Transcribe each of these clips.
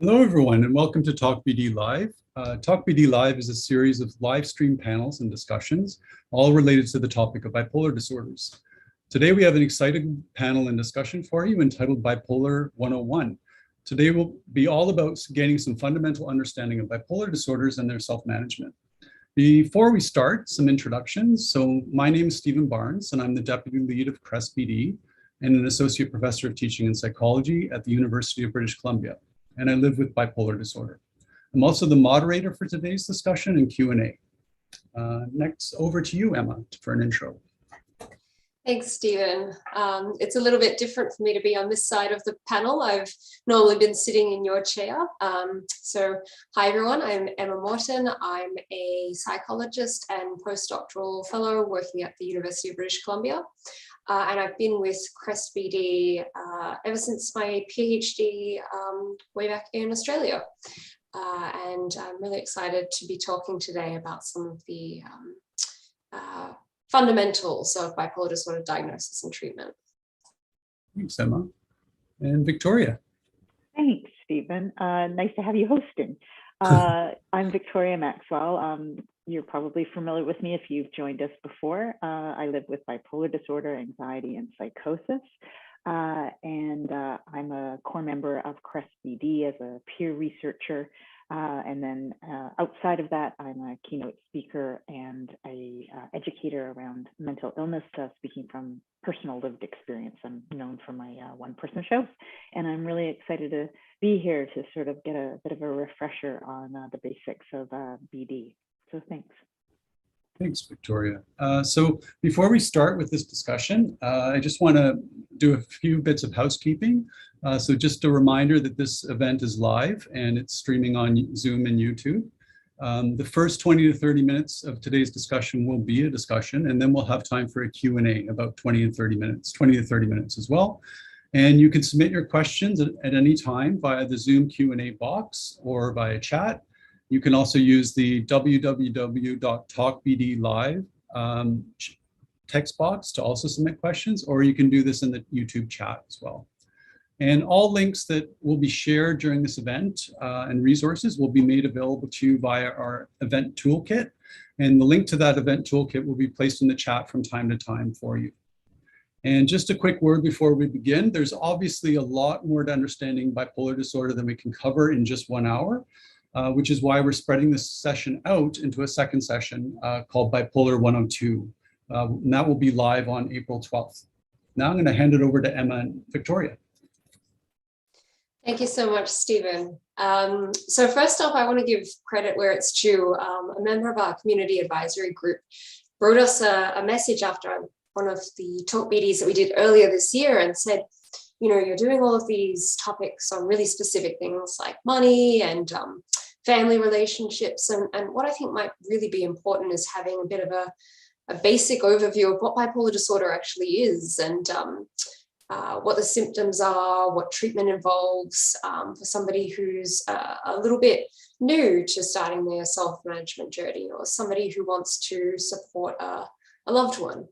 Hello, everyone, and welcome to talkBD Live. talkBD Live is a series of live stream panels and discussions, all related to the topic of bipolar disorders. Today, we have an exciting panel and discussion for you entitled Bipolar 101. Today will be all about gaining some fundamental understanding of bipolar disorders and their self-management. Before we start, some introductions. So my name is Stephen Barnes, and I'm the Deputy Lead of CREST.BD and an Associate Professor of Teaching and Psychology at the University of British Columbia, and I live with bipolar disorder. I'm also the moderator for today's discussion and Q&A. Next, over to you, Emma, for an intro. Thanks, Stephen. It's a little bit different for me to be on this side of the panel. I've normally been sitting in your chair. So hi, everyone. I'm Emma Morton. I'm a psychologist and postdoctoral fellow working at the University of British Columbia. And I've been with CREST.BD ever since my Ph.D. Way back in Australia. And I'm really excited to be talking today about some of the fundamentals of bipolar disorder diagnosis and treatment. Thanks, Emma. And Victoria. Thanks, Stephen. Nice to have you hosting. I'm Victoria Maxwell. You're probably familiar with me if you've joined us before. I live with bipolar disorder, anxiety, and psychosis. And I'm a core member of CREST.BD as a peer researcher. And then outside of that, I'm a keynote speaker and a educator around mental illness, speaking from personal lived experience. I'm known for my one-person shows, and I'm really excited to be here to sort of get a bit of a refresher on the basics of BD. So thanks. Thanks, Victoria. So before we start with this discussion, I just want to do a few bits of housekeeping. So just a reminder that this event is live and it's streaming on Zoom and YouTube. The first 20 to 30 minutes of today's discussion will be a discussion, and then we'll have time for a Q&A about 20 to 30 minutes as well. And you can submit your questions at any time via the Zoom Q&A box or via chat. You can also use the www.talkBD live text box to also submit questions, or you can do this in the YouTube chat as well. And all links that will be shared during this event and resources will be made available to you via our event toolkit. And the link to that event toolkit will be placed in the chat from time to time for you. And just a quick word before we begin, there's obviously a lot more to understanding bipolar disorder than we can cover in just 1 hour. Which is why we're spreading this session out into a second session called Bipolar 102. And that will be live on April 12th. Now I'm going to hand it over to Emma and Victoria. Thank you so much, Stephen. So first off, I want to give credit where it's due. A member of our community advisory group wrote us a message after one of the talkBDs that we did earlier this year and said, you know, you're doing all of these topics on really specific things like money and family relationships. And what I think might really be important is having a bit of a basic overview of what bipolar disorder actually is and what the symptoms are, what treatment involves for somebody who's a little bit new to starting their self-management journey or somebody who wants to support a loved one.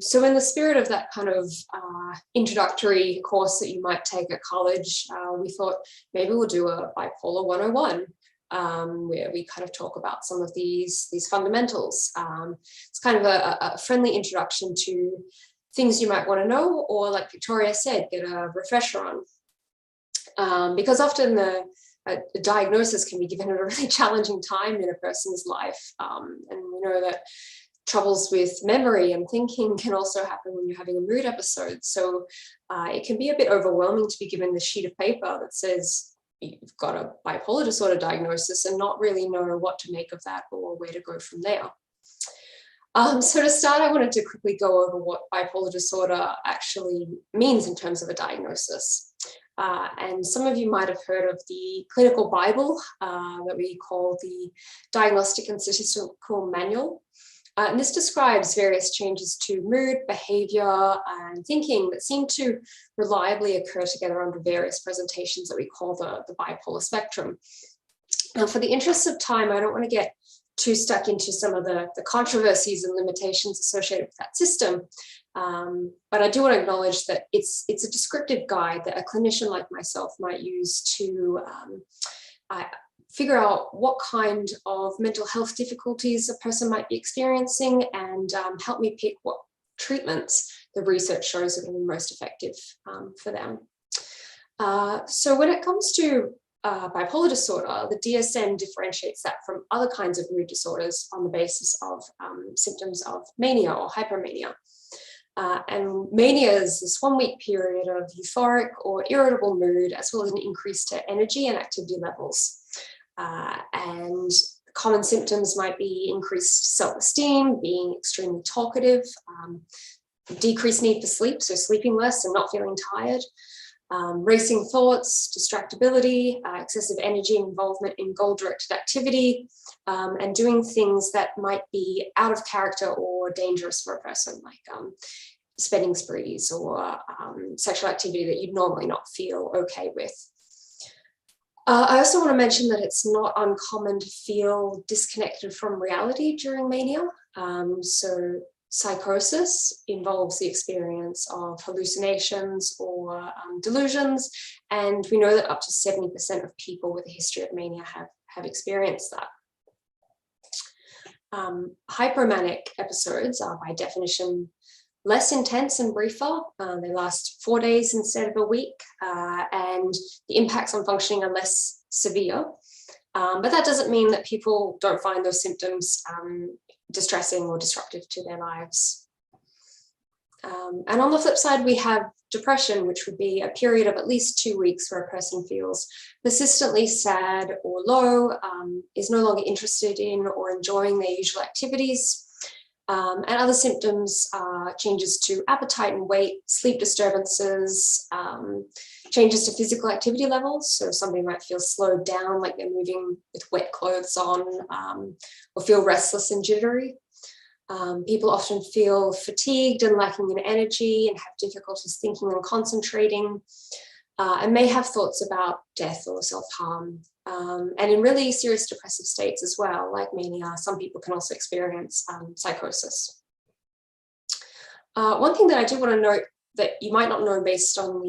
So in the spirit of that kind of introductory course that you might take at college, we thought maybe we'll do a Bipolar 101, where we kind of talk about some of these fundamentals. It's kind of a friendly introduction to things you might want to know, or like Victoria said, get a refresher on. Because often a diagnosis can be given at a really challenging time in a person's life. And we know that troubles with memory and thinking can also happen when you're having a mood episode. So it can be a bit overwhelming to be given the sheet of paper that says you've got a bipolar disorder diagnosis and not really know what to make of that or where to go from there. So to start, I wanted to quickly go over what bipolar disorder actually means in terms of a diagnosis. And some of you might have heard of the clinical Bible that we call the Diagnostic and Statistical Manual. And this describes various changes to mood, behavior, and thinking that seem to reliably occur together under various presentations that we call the bipolar spectrum. Now, for the interest of time, I don't want to get too stuck into some of the controversies and limitations associated with that system. But I do want to acknowledge that it's a descriptive guide that a clinician like myself might use to figure out what kind of mental health difficulties a person might be experiencing, and help me pick what treatments the research shows are going to be most effective for them. So when it comes to bipolar disorder, the DSM differentiates that from other kinds of mood disorders on the basis of symptoms of mania or hypermania. And mania is this 1 week period of euphoric or irritable mood, as well as an increase to energy and activity levels. And common symptoms might be increased self-esteem, being extremely talkative, decreased need for sleep, so sleeping less and not feeling tired, racing thoughts, distractibility, excessive energy and involvement in goal-directed activity, and doing things that might be out of character or dangerous for a person, like spending sprees or sexual activity that you'd normally not feel okay with. I also want to mention that it's not uncommon to feel disconnected from reality during mania. So psychosis involves the experience of hallucinations or delusions, and we know that up to 70% of people with a history of mania have experienced that. Hypomanic episodes are by definition less intense and briefer. They last 4 days instead of a week, and the impacts on functioning are less severe. But that doesn't mean that people don't find those symptoms distressing or disruptive to their lives. And on the flip side, we have depression, which would be a period of at least 2 weeks where a person feels persistently sad or low, is no longer interested in or enjoying their usual activities. And other symptoms are changes to appetite and weight, sleep disturbances, changes to physical activity levels. So somebody might feel slowed down, like they're moving with wet clothes on, or feel restless and jittery. People often feel fatigued and lacking in energy and have difficulties thinking and concentrating, and may have thoughts about death or self-harm. And in really serious depressive states as well, like mania, some people can also experience psychosis. One thing that I do want to note that you might not know based on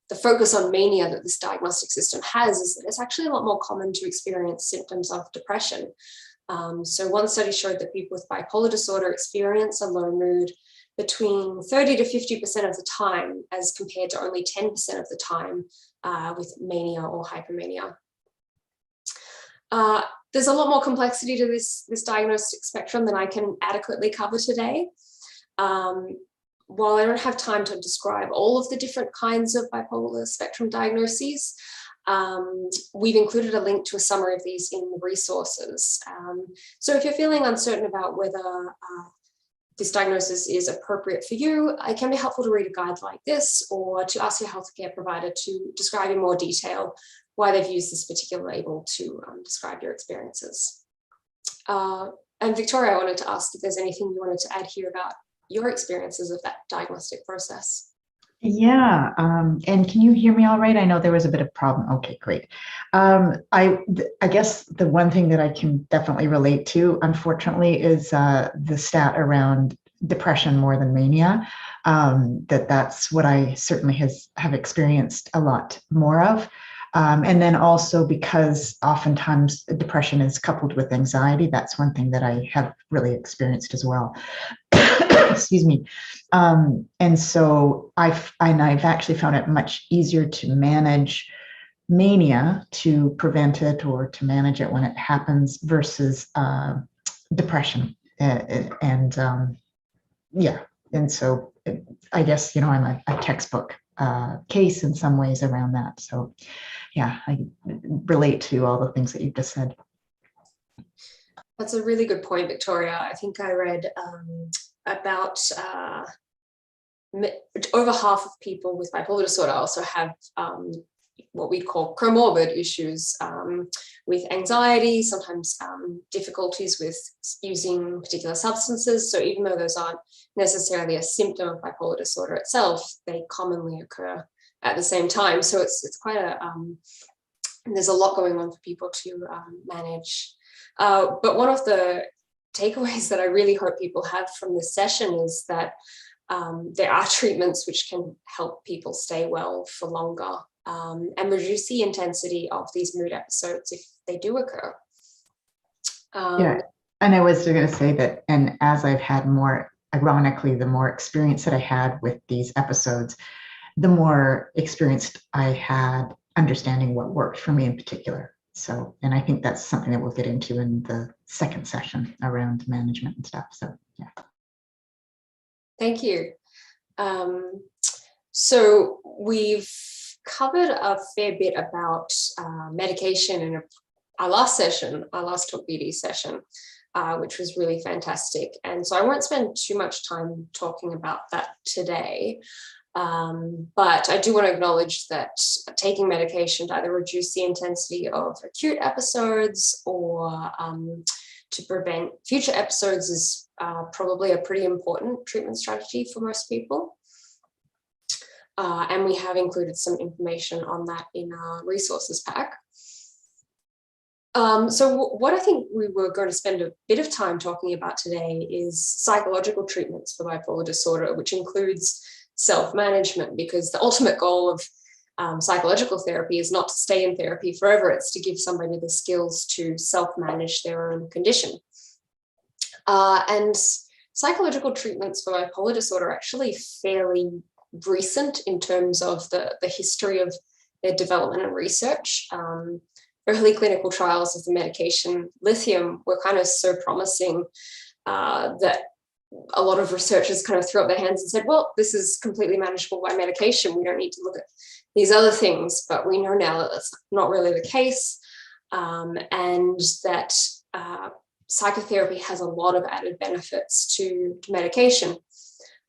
the focus on mania that this diagnostic system has is that it's actually a lot more common to experience symptoms of depression. So one study showed that people with bipolar disorder experience a low mood between 30 to 50% of the time, as compared to only 10% of the time with mania or hypomania. There's a lot more complexity to this diagnostic spectrum than I can adequately cover today. While I don't have time to describe all of the different kinds of bipolar spectrum diagnoses, we've included a link to a summary of these in the resources. So if you're feeling uncertain about whether this diagnosis is appropriate for you, it can be helpful to read a guide like this, or to ask your healthcare provider to describe in more detail why they've used this particular label to describe your experiences. And Victoria, I wanted to ask if there's anything you wanted to add here about your experiences of that diagnostic process. Yeah, and can you hear me all right? I know there was a bit of problem. Okay, great. I guess the one thing that I can definitely relate to, unfortunately, is the stat around depression more than mania. That's what I certainly have experienced a lot more of. And then also because oftentimes depression is coupled with anxiety, that's one thing that I have really experienced as well. Excuse me. And so I've actually found it much easier to manage mania, to prevent it or to manage it when it happens, versus depression. Yeah, and so I guess, I'm a textbook case in some ways around that. So yeah, I relate to all the things that you've just said. That's a really good point, Victoria. I think I read about over half of people with bipolar disorder also have what we call comorbid issues with anxiety, sometimes difficulties with using particular substances. So even though those aren't necessarily a symptom of bipolar disorder itself, they commonly occur at the same time. So it's quite there's a lot going on for people to manage. But one of the takeaways that I really hope people have from this session is that there are treatments which can help people stay well for longer and reduce the intensity of these mood episodes if they do occur. Yeah, and I was going to say that, and as I've had more, ironically, the more experience that I had with these episodes, the more experienced I had understanding what worked for me in particular. So, and I think that's something that we'll get into in the second session around management and stuff. So, yeah. Thank you. So we've covered a fair bit about medication in our last session, our last talkBD session, which was really fantastic. And so I won't spend too much time talking about that today. But I do want to acknowledge that taking medication to either reduce the intensity of acute episodes or to prevent future episodes is probably a pretty important treatment strategy for most people. And we have included some information on that in our resources pack. So what I think we were going to spend a bit of time talking about today is psychological treatments for bipolar disorder, which includes self-management, because the ultimate goal of psychological therapy is not to stay in therapy forever. It's to give somebody the skills to self-manage their own condition. And psychological treatments for bipolar disorder are actually fairly recent in terms of the history of their development and research. Early clinical trials of the medication lithium were kind of so promising that a lot of researchers kind of threw up their hands and said, well, this is completely manageable by medication. We don't need to look at these other things. But we know now that that's not really the case, and that psychotherapy has a lot of added benefits to medication.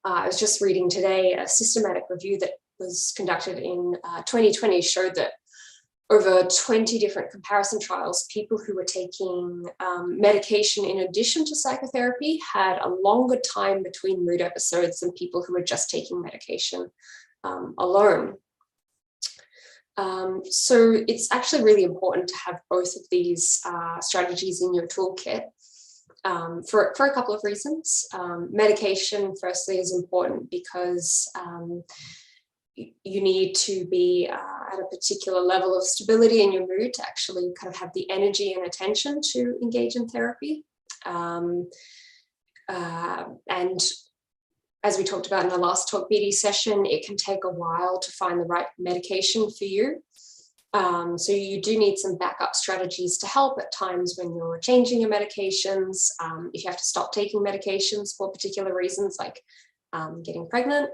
I was just reading today a systematic review that was conducted in 2020 showed that over 20 different comparison trials, people who were taking medication in addition to psychotherapy had a longer time between mood episodes than people who were just taking medication alone. So it's actually really important to have both of these strategies in your toolkit for a couple of reasons. Medication, firstly, is important because you need to be at a particular level of stability in your mood to actually kind of have the energy and attention to engage in therapy. And as we talked about in the last talkBD session, it can take a while to find the right medication for you. So you do need some backup strategies to help at times when you're changing your medications, if you have to stop taking medications for particular reasons like getting pregnant.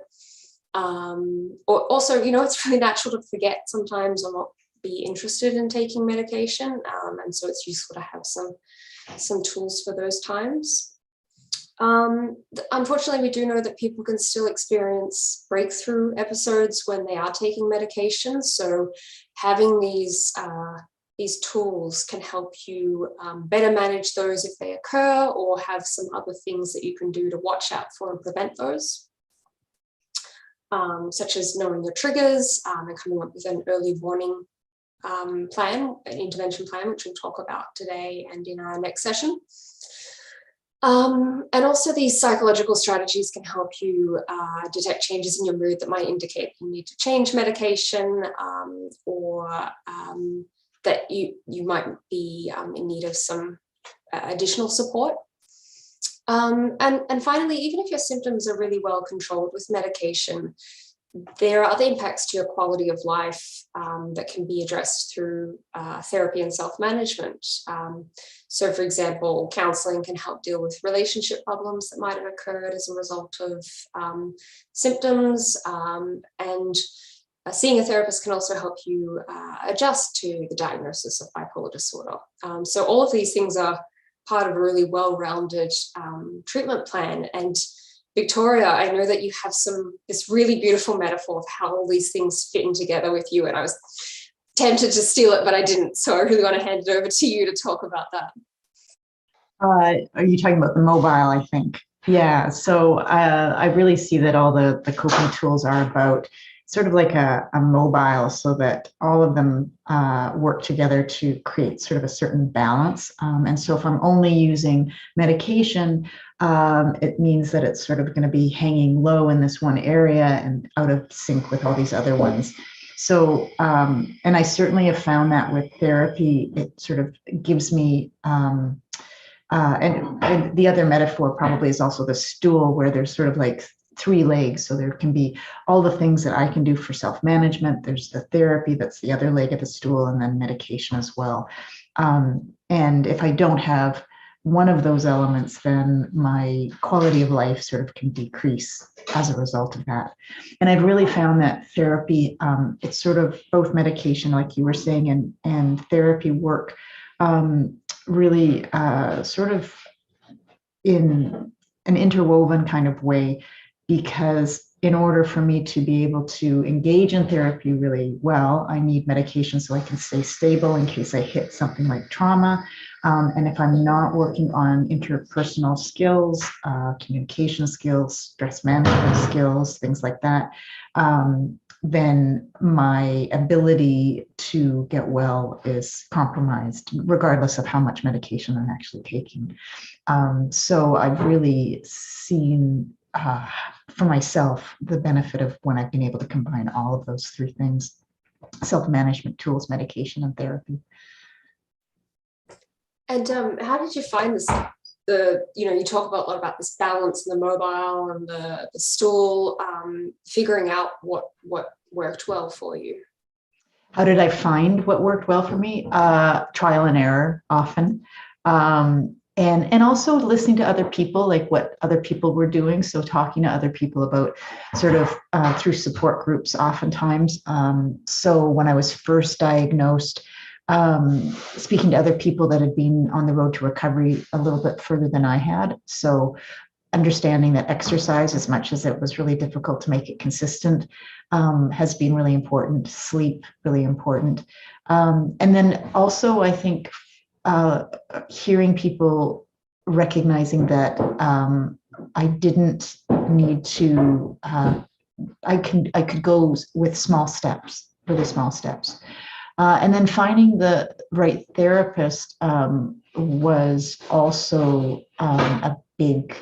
Or also, you know, it's really natural to forget sometimes or not be interested in taking medication. And so it's useful to have some tools for those times. Unfortunately, we do know that people can still experience breakthrough episodes when they are taking medication. So having these tools can help you better manage those if they occur, or have some other things that you can do to watch out for and prevent those. Such as knowing your triggers and coming up with an early warning plan, an intervention plan, which we'll talk about today and in our next session. And also these psychological strategies can help you detect changes in your mood that might indicate you need to change medication, or that you might be in need of some additional support. And finally, even if your symptoms are really well controlled with medication, there are other impacts to your quality of life that can be addressed through therapy and self-management. So, for example, counseling can help deal with relationship problems that might have occurred as a result of symptoms, and seeing a therapist can also help you adjust to the diagnosis of bipolar disorder. So all of these things are part of a really well-rounded treatment plan. And Victoria, I know that you have this really beautiful metaphor of how all these things fit in together with you, and I was tempted to steal it, but I didn't. So I really want to hand it over to you to talk about that. Are you talking about the mobile, I think? Yeah, so I really see that all the coping tools are about sort of like a mobile, so that all of them work together to create sort of a certain balance. And so if I'm only using medication, it means that it's sort of going to be hanging low in this one area and out of sync with all these other ones. So, and I certainly have found that with therapy, it sort of gives me, and the other metaphor probably is also the stool, where there's sort of like 3 legs. So there can be all the things that I can do for self-management. There's the therapy, that's the other leg of the stool, and then medication as well. And if I don't have one of those elements, then my quality of life sort of can decrease as a result of that. And I've really found that therapy, it's sort of both medication, like you were saying, and therapy work really sort of in an interwoven kind of way, because in order for me to be able to engage in therapy really well, I need medication so I can stay stable in case I hit something like trauma. And if I'm not working on interpersonal skills, communication skills, stress management skills, things like that, then my ability to get well is compromised, regardless of how much medication I'm actually taking. So I've really seen for myself the benefit of when I've been able to combine all of those 3 things: self-management tools, medication, and therapy. And how did you find this? You talk about a lot about this balance and the mobile and the stool, figuring out what worked well for you. How did I find what worked well for me? Trial and error often. And also listening to other people, like what other people were doing. So talking to other people about sort of through support groups oftentimes. So when I was first diagnosed, speaking to other people that had been on the road to recovery a little bit further than I had. So understanding that exercise, as much as it was really difficult to make it consistent, has been really important. Sleep, really important. And then also, I think, hearing people recognizing that I didn't need to, I could go with small steps, really small steps. And then finding the right therapist was also a big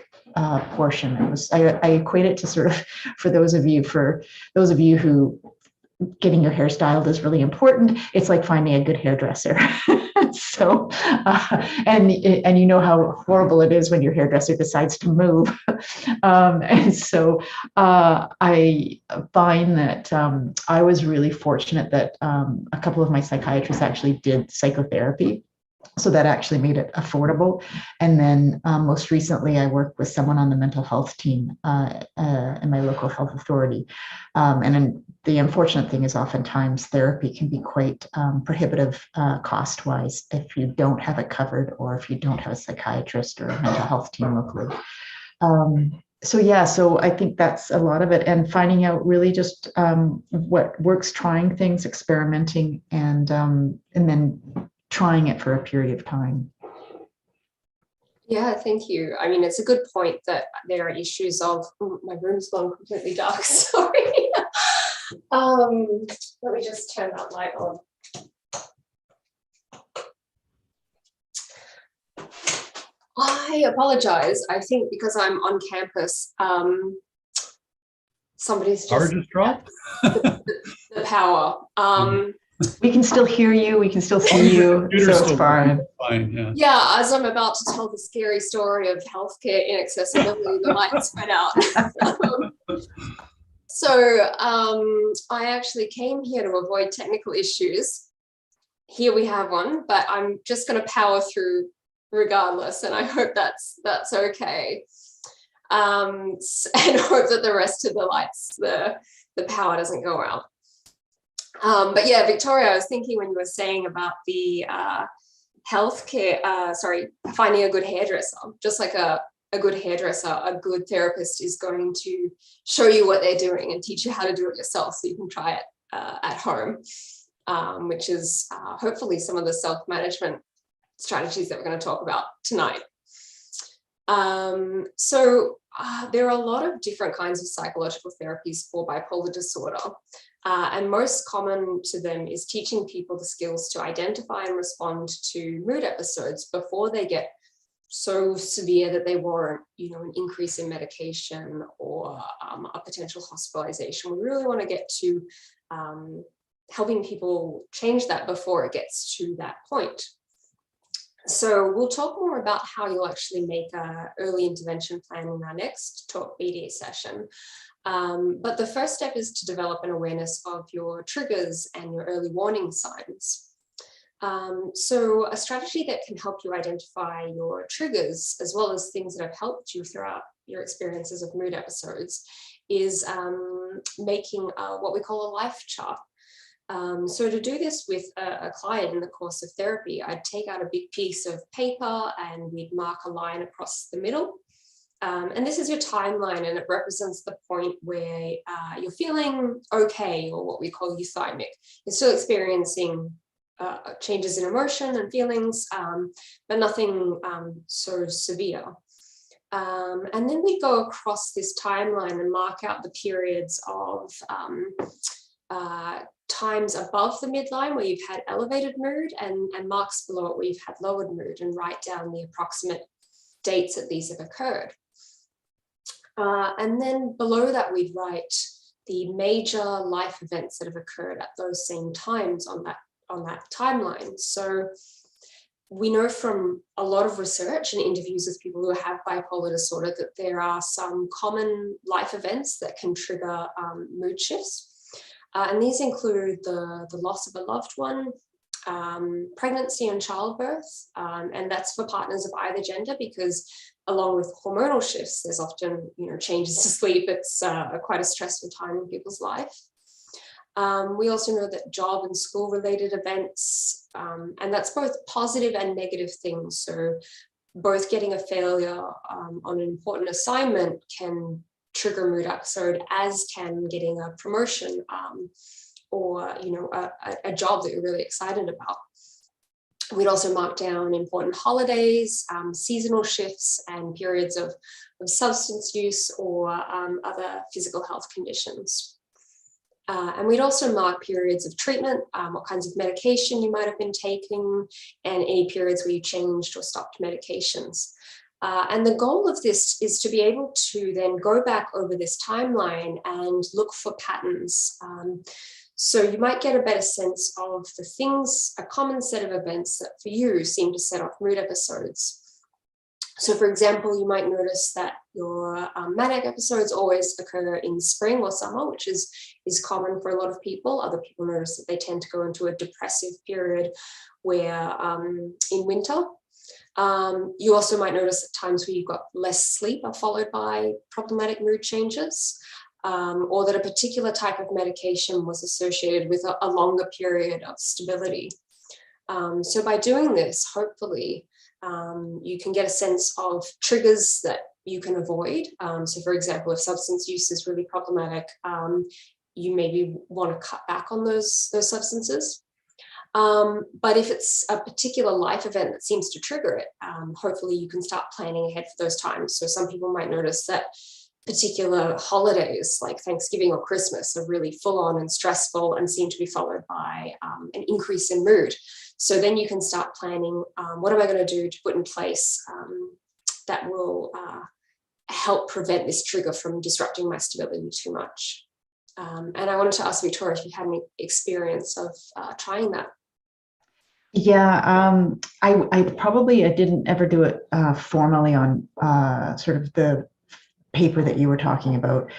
portion. It was, I equate it to sort of, for those of you who getting your hair styled is really important, it's like finding a good hairdresser. So, and you know how horrible it is when your hairdresser decides to move. And so I find that I was really fortunate that a couple of my psychiatrists actually did psychotherapy. So that actually made it affordable. And then most recently, I worked with someone on the mental health team in my local health authority. And then the unfortunate thing is oftentimes therapy can be quite prohibitive cost-wise if you don't have it covered, or if you don't have a psychiatrist or a mental health team locally. So yeah, so I think that's a lot of it, and finding out really just what works, trying things, experimenting, and then trying it for a period of time. Yeah, thank you. I mean, it's a good point that there are issues of, my room's gone completely dark, sorry. Let me just turn that light on. I apologize. I think because I'm on campus, somebody's just dropped. the power. We can still hear you. We can still see you. So it's fine. Fine, Yeah, as I'm about to tell the scary story of healthcare inaccessibility, the lights went out. So I actually came here to avoid technical issues. Here we have one, but I'm just going to power through regardless, and I hope that's okay. And hope that the rest of the lights, the power doesn't go out. But yeah, Victoria, I was thinking when you were saying about the healthcare, finding a good hairdresser, just like a good hairdresser, a good therapist is going to show you what they're doing and teach you how to do it yourself so you can try it at home, which is hopefully some of the self-management strategies that we're going to talk about tonight. So there are a lot of different kinds of psychological therapies for bipolar disorder. And most common to them is teaching people the skills to identify and respond to mood episodes before they get so severe that they warrant, an increase in medication or a potential hospitalization. We really want to get to helping people change that before it gets to that point. So we'll talk more about how you'll actually make an early intervention plan in our next talkBD session. But the first step is to develop an awareness of your triggers and your early warning signs. So a strategy that can help you identify your triggers, as well as things that have helped you throughout your experiences of mood episodes, is making what we call a life chart. So to do this with a client in the course of therapy, I'd take out a big piece of paper and we'd mark a line across the middle. And this is your timeline, and it represents the point where you're feeling okay, or what we call euthymic. You're still experiencing changes in emotion and feelings, but nothing so severe. And then we go across this timeline and mark out the periods of times above the midline where you've had elevated mood, and marks below it where you've had lowered mood, and write down the approximate dates that these have occurred. And then below that, we'd write the major life events that have occurred at those same times on that timeline. So we know from a lot of research and interviews with people who have bipolar disorder that there are some common life events that can trigger mood shifts. And these include the loss of a loved one, pregnancy and childbirth, and that's for partners of either gender, because along with hormonal shifts, there's often changes to sleep. It's quite a stressful time in people's life. We also know that job and school related events, and that's both positive and negative things. So both getting a failure on an important assignment can trigger a mood episode, as can getting a promotion or a job that you're really excited about. We'd also mark down important holidays, seasonal shifts, and periods of substance use or other physical health conditions. And we'd also mark periods of treatment, what kinds of medication you might have been taking, and any periods where you changed or stopped medications. And the goal of this is to be able to then go back over this timeline and look for patterns. So you might get a better sense of the things, a common set of events that for you seem to set off mood episodes. So for example, you might notice that your manic episodes always occur in spring or summer, which is common for a lot of people. Other people notice that they tend to go into a depressive period where in winter. You also might notice that times where you've got less sleep are followed by problematic mood changes, or that a particular type of medication was associated with a longer period of stability. So by doing this, hopefully, you can get a sense of triggers that you can avoid. So for example, if substance use is really problematic, you maybe want to cut back on those substances. But if it's a particular life event that seems to trigger it, hopefully you can start planning ahead for those times. So some people might notice that particular holidays like Thanksgiving or Christmas are really full on and stressful and seem to be followed by an increase in mood. So then you can start planning, what am I going to do to put in place that will help prevent this trigger from disrupting my stability too much. And I wanted to ask Victoria if you had any experience of trying that. Yeah, I didn't ever do it formally on sort of the paper that you were talking about,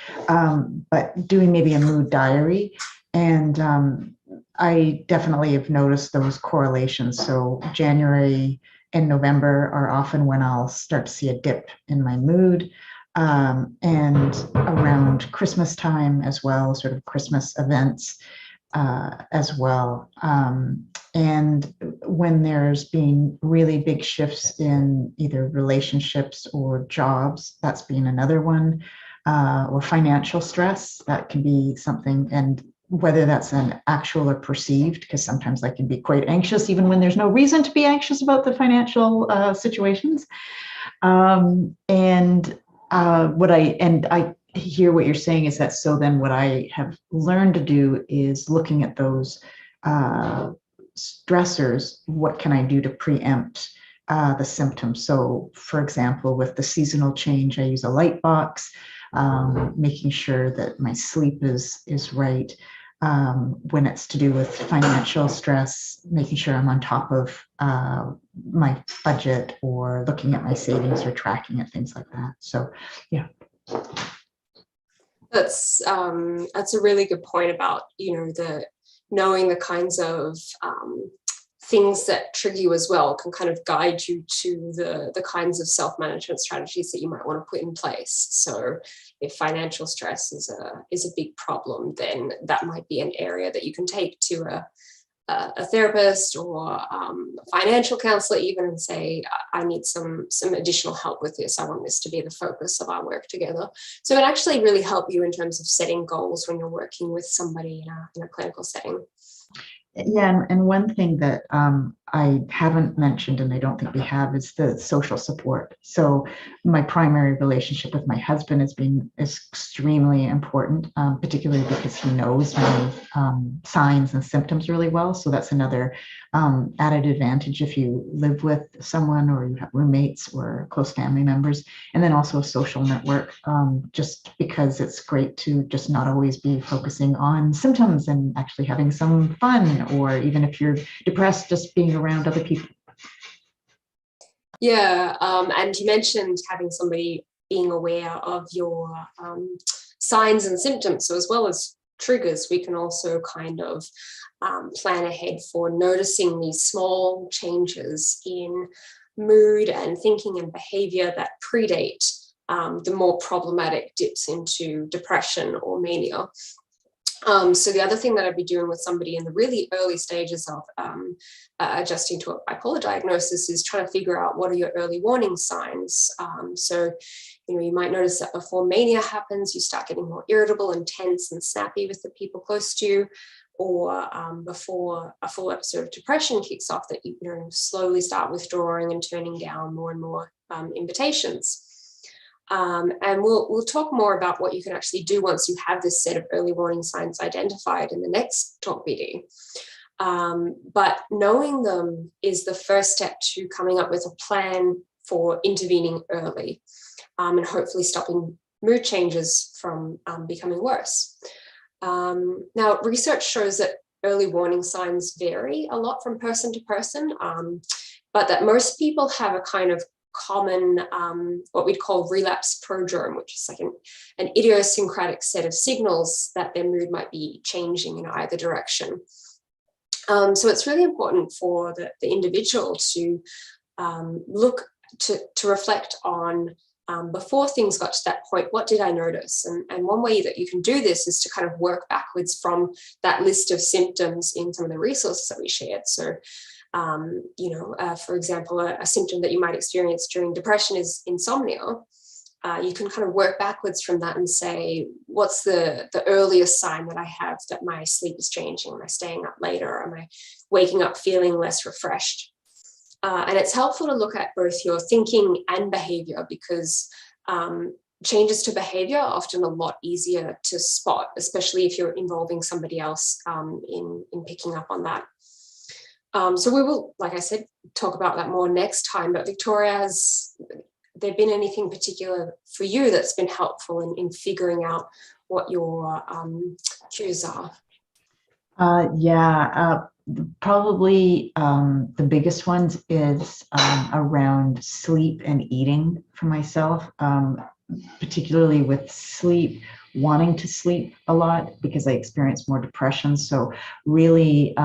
but doing maybe a mood diary. And I definitely have noticed those correlations. So January and November are often when I'll start to see a dip in my mood. And around Christmas time as well, sort of Christmas events as well. And when there's been really big shifts in either relationships or jobs, that's been another one, or financial stress, that can be something. And whether that's an actual or perceived, because sometimes I can be quite anxious, even when there's no reason to be anxious about the financial situations. And I hear what you're saying is that, so then what I have learned to do is looking at those stressors, what can I do to preempt the symptoms? So for example, with the seasonal change, I use a light box, making sure that my sleep is right. When it's to do with financial stress, making sure I'm on top of my budget, or looking at my savings or tracking it, things like that. So, yeah. That's a really good point about, the knowing the kinds of things that trigger you as well can kind of guide you to the kinds of self-management strategies that you might want to put in place. So if financial stress is a big problem, then that might be an area that you can take to a therapist or a financial counselor even, and say, I need some additional help with this. I want this to be the focus of our work together. So it actually really help you in terms of setting goals when you're working with somebody in a clinical setting. Yeah, and one thing that I haven't mentioned, and I don't think we have, is the social support. So my primary relationship with my husband is extremely important, particularly because he knows my signs and symptoms really well. So that's another added advantage if you live with someone or you have roommates or close family members. And then also a social network, just because it's great to just not always be focusing on symptoms and actually having some fun, or even if you're depressed, just being around other people. Yeah, and you mentioned having somebody being aware of your signs and symptoms. So as well as triggers, we can also kind of plan ahead for noticing these small changes in mood and thinking and behavior that predate the more problematic dips into depression or mania. So the other thing that I'd be doing with somebody in the really early stages of adjusting to a bipolar diagnosis is trying to figure out what are your early warning signs. So, you might notice that before mania happens, you start getting more irritable and tense and snappy with the people close to you, or before a full episode of depression kicks off, that you slowly start withdrawing and turning down more and more invitations. And we'll talk more about what you can actually do once you have this set of early warning signs identified in the next talkBD. But knowing them is the first step to coming up with a plan for intervening early, and hopefully stopping mood changes from becoming worse. Now, research shows that early warning signs vary a lot from person to person, but that most people have a kind of common, what we'd call relapse prodrome, which is like an idiosyncratic set of signals that their mood might be changing in either direction. So it's really important for the individual to look to reflect on, before things got to that point, what did I notice? And one way that you can do this is to kind of work backwards from that list of symptoms in some of the resources that we shared. So for example, a symptom that you might experience during depression is insomnia. You can kind of work backwards from that and say, what's the earliest sign that I have that my sleep is changing? Am I staying up later? Am I waking up feeling less refreshed? And it's helpful to look at both your thinking and behavior, because changes to behavior are often a lot easier to spot, especially if you're involving somebody else in picking up on that. So we will, like I said, talk about that more next time. But Victoria, has there been anything particular for you that's been helpful in figuring out what your cues are? Probably the biggest ones is around sleep and eating for myself, particularly with sleep, wanting to sleep a lot because I experience more depression. So really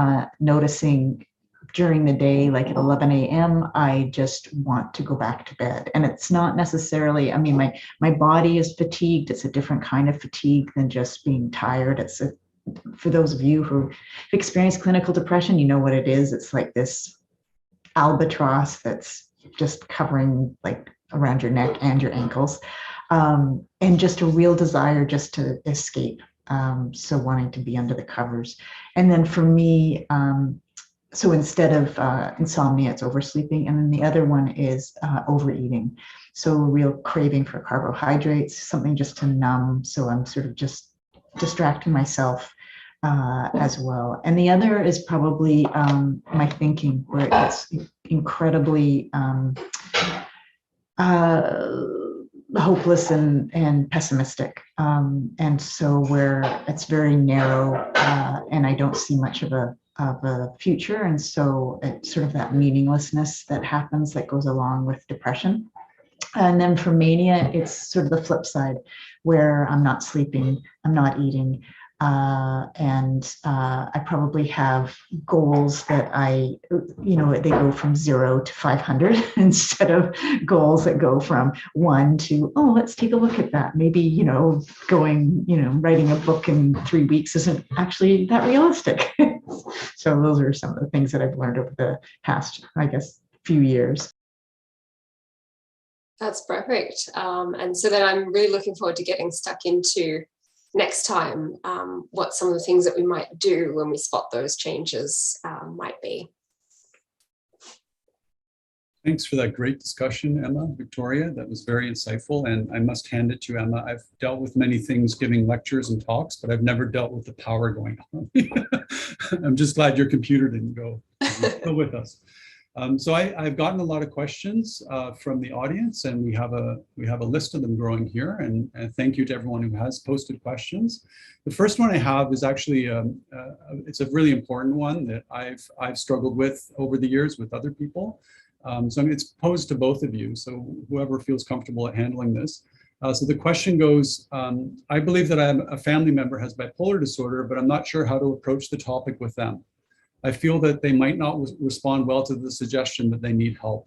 noticing during the day, like at 11 a.m., I just want to go back to bed. And it's not necessarily, I mean, my body is fatigued. It's a different kind of fatigue than just being tired. For those of you who experience clinical depression, you know what it is. It's like this albatross that's just covering like around your neck and your ankles, and just a real desire just to escape. So wanting to be under the covers. And then for me, so instead of insomnia, it's oversleeping. And then the other one is overeating. So real craving for carbohydrates, something just to numb. So I'm sort of just distracting myself as well. And the other is probably my thinking, where it's incredibly hopeless and pessimistic. And so where it's very narrow and I don't see much of a future. And so it's sort of that meaninglessness that happens that goes along with depression. And then for mania, it's sort of the flip side, where I'm not sleeping, I'm not eating, and I probably have goals that they go from 0 to 500 instead of goals that go from 1 to, oh, let's take a look at that. Maybe, writing a book in 3 weeks isn't actually that realistic. So those are some of the things that I've learned over the past, I guess, few years. That's perfect. And so then I'm really looking forward to getting stuck into next time what some of the things that we might do when we spot those changes might be. Thanks for that great discussion, Emma, Victoria. That was very insightful. And I must hand it to Emma. I've dealt with many things giving lectures and talks, but I've never dealt with the power going on. I'm just glad your computer didn't go. You're still with us. So I've gotten a lot of questions from the audience, and we have a list of them growing here. And thank you to everyone who has posted questions. The first one I have is actually it's a really important one that I've struggled with over the years with other people. So it's posed to both of you. So whoever feels comfortable at handling this. So the question goes: I believe that a family member has bipolar disorder, but I'm not sure how to approach the topic with them. I feel that they might not respond well to the suggestion that they need help.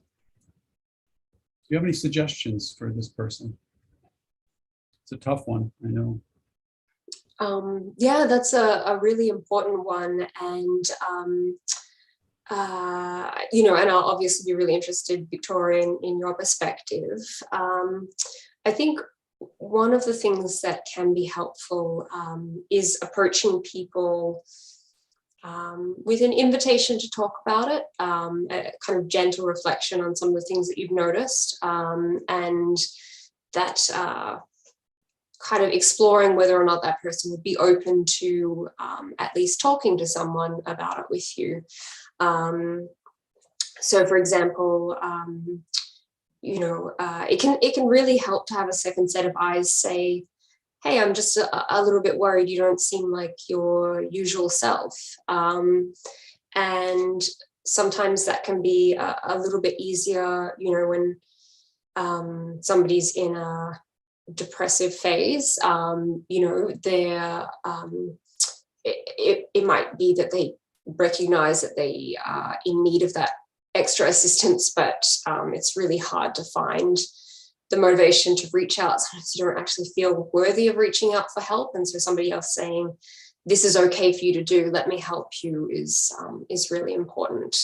Do you have any suggestions for this person? It's a tough one, I know. Yeah, that's a really important one. And, and I'll obviously be really interested, Victoria, in your perspective. I think one of the things that can be helpful is approaching people with an invitation to talk about it, a kind of gentle reflection on some of the things that you've noticed, and that kind of exploring whether or not that person would be open to at least talking to someone about it with you. So, for example, it can really help to have a second set of eyes say, hey, I'm just a little bit worried. You don't seem like your usual self. And sometimes that can be a little bit easier, when somebody's in a depressive phase, it might be that they recognize that they are in need of that extra assistance, but it's really hard to find the motivation to reach out. Sometimes you don't actually feel worthy of reaching out for help. And so somebody else saying, this is okay for you to do, let me help you, is really important.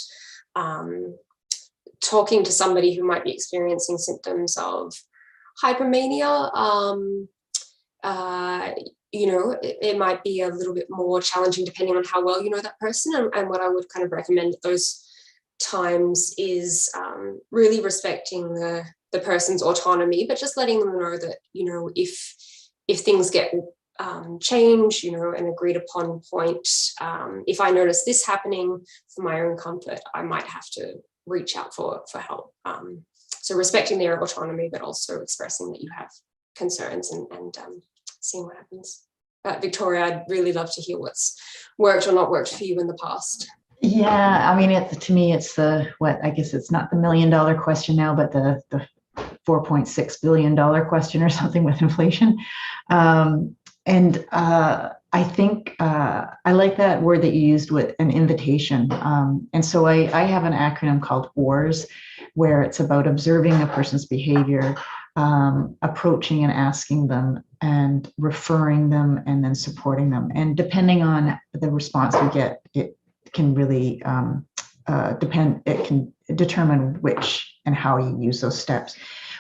Talking to somebody who might be experiencing symptoms of hypomania, it might be a little bit more challenging depending on how well you know that person. And what I would kind of recommend at those times is really respecting the person's autonomy, but just letting them know that, if things get change, an agreed upon point, if I notice this happening for my own comfort, I might have to reach out for help. So respecting their autonomy, but also expressing that you have concerns and seeing what happens. Victoria, I'd really love to hear what's worked or not worked for you in the past. Yeah, I mean, to me, it's I guess it's not the $1 million question now, but the $4.6 billion question or something with inflation. And I think I like that word that you used with an invitation. And so I have an acronym called OARS, where it's about observing a person's behavior, approaching and asking them, and referring them, and then supporting them. And depending on the response we get, it can really it can determine which and how you use those steps.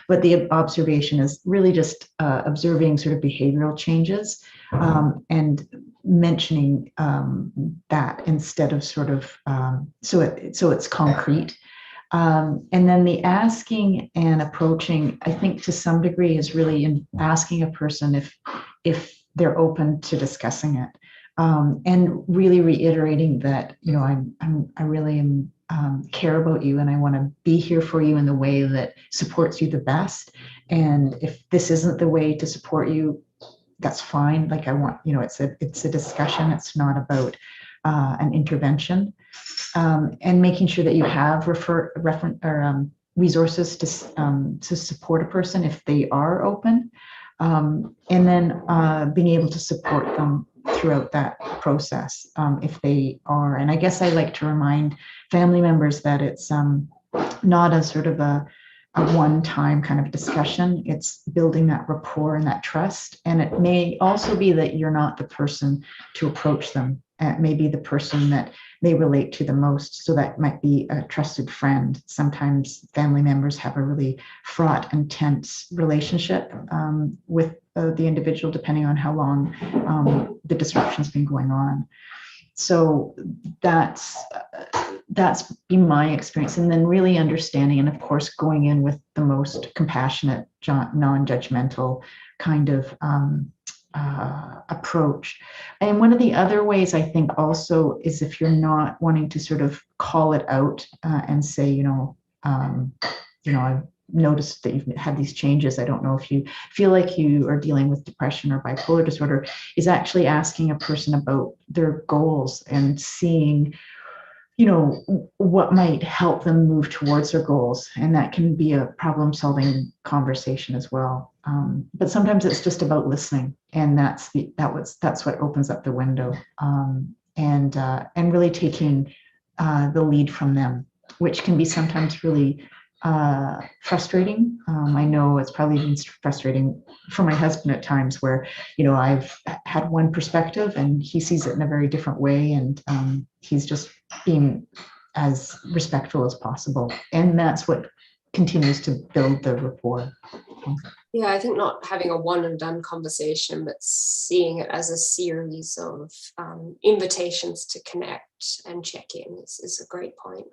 but the observation is really just observing sort of behavioral changes and mentioning that instead of sort of, so it's concrete. And then the asking and approaching, I think to some degree is really in asking a person if they're open to discussing it, and really reiterating that, you know, I really am care about you, and I want to be here for you in the way that supports you the best. And if this isn't the way to support you, that's fine. Like, I want, you know, it's a discussion. It's not about an intervention. And making sure that you have resources to support a person if they are open, and then being able to support them throughout that process if they are. And I guess I like to remind family members that it's not a sort of a one-time kind of discussion. It's building that rapport and that trust. And it may also be that you're not the person to approach them. It may be the person that they relate to the most. So that might be a trusted friend. Sometimes family members have a really fraught and tense relationship with the individual, depending on how long the disruption's been going on. So that's been my experience. And then really understanding, and of course, going in with the most compassionate, non-judgmental kind of approach. And one of the other ways I think also is if you're not wanting to sort of call it out and say, you know, I've noticed that you've had these changes. I don't know if you feel like you are dealing with depression or bipolar disorder, is actually asking a person about their goals and seeing, you know, what might help them move towards their goals. And that can be a problem-solving conversation as well. But sometimes it's just about listening, and that's what opens up the window, and really taking the lead from them, which can be sometimes really frustrating. I know it's probably been frustrating for my husband at times where, you know, I've had one perspective and he sees it in a very different way, and he's just being as respectful as possible. And that's what continues to build the rapport. Yeah, I think not having a one and done conversation, but seeing it as a series of invitations to connect and check in is a great point.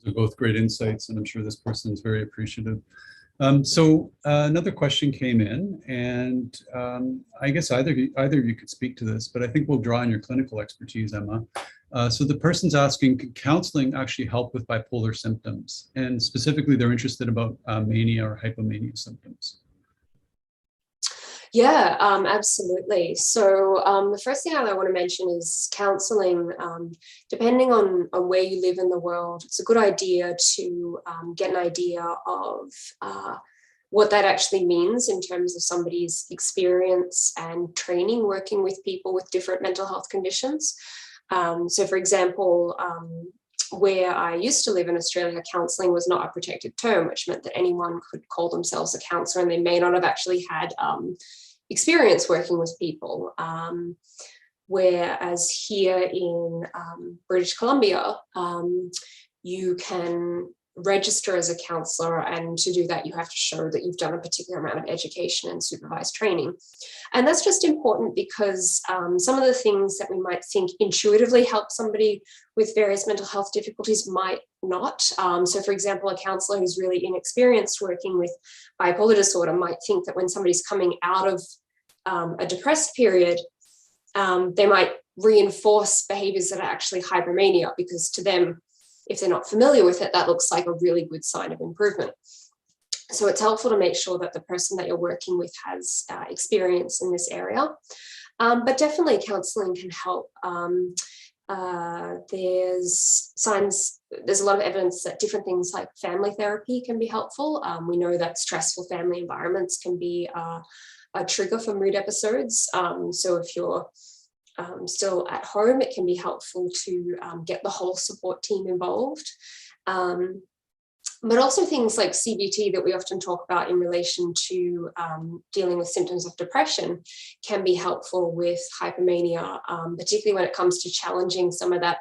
They're both great insights, and I'm sure this person is very appreciative. So another question came in, and I guess either of you could speak to this, but I think we'll draw on your clinical expertise, Emma. So the person's asking, can counseling actually help with bipolar symptoms? And specifically, they're interested about mania or hypomania symptoms. Yeah, absolutely. So the first thing I want to mention is counseling. Depending on where you live in the world, it's a good idea to get an idea of what that actually means in terms of somebody's experience and training working with people with different mental health conditions. So for example, where I used to live in Australia, counselling was not a protected term, which meant that anyone could call themselves a counsellor and they may not have actually had experience working with people. Whereas here in British Columbia, you can register as a counsellor, and to do that you have to show that you've done a particular amount of education and supervised training. And that's just important because some of the things that we might think intuitively help somebody with various mental health difficulties might not. So for example, a counsellor who's really inexperienced working with bipolar disorder might think that when somebody's coming out of a depressed period, they might reinforce behaviours that are actually hypermania, because to them, if they're not familiar with it, that looks like a really good sign of improvement. So it's helpful to make sure that the person that you're working with has experience in this area. But definitely counselling can help. There's a lot of evidence that different things like family therapy can be helpful. We know that stressful family environments can be a trigger for mood episodes. So if you're still at home, it can be helpful to get the whole support team involved. But also things like CBT that we often talk about in relation to dealing with symptoms of depression can be helpful with hypomania, particularly when it comes to challenging some of that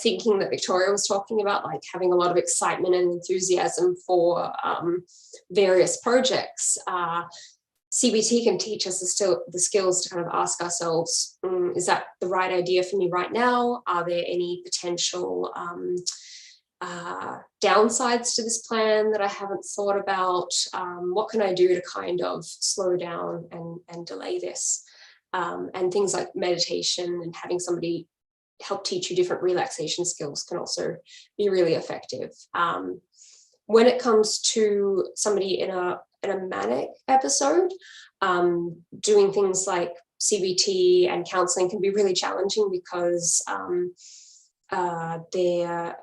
thinking that Victoria was talking about, like having a lot of excitement and enthusiasm for various projects. CBT can teach us the skills to kind of ask ourselves, is that the right idea for me right now? Are there any potential downsides to this plan that I haven't thought about? What can I do to kind of slow down and delay this? And things like meditation and having somebody help teach you different relaxation skills can also be really effective. When it comes to somebody in a manic episode, doing things like CBT and counseling can be really challenging because their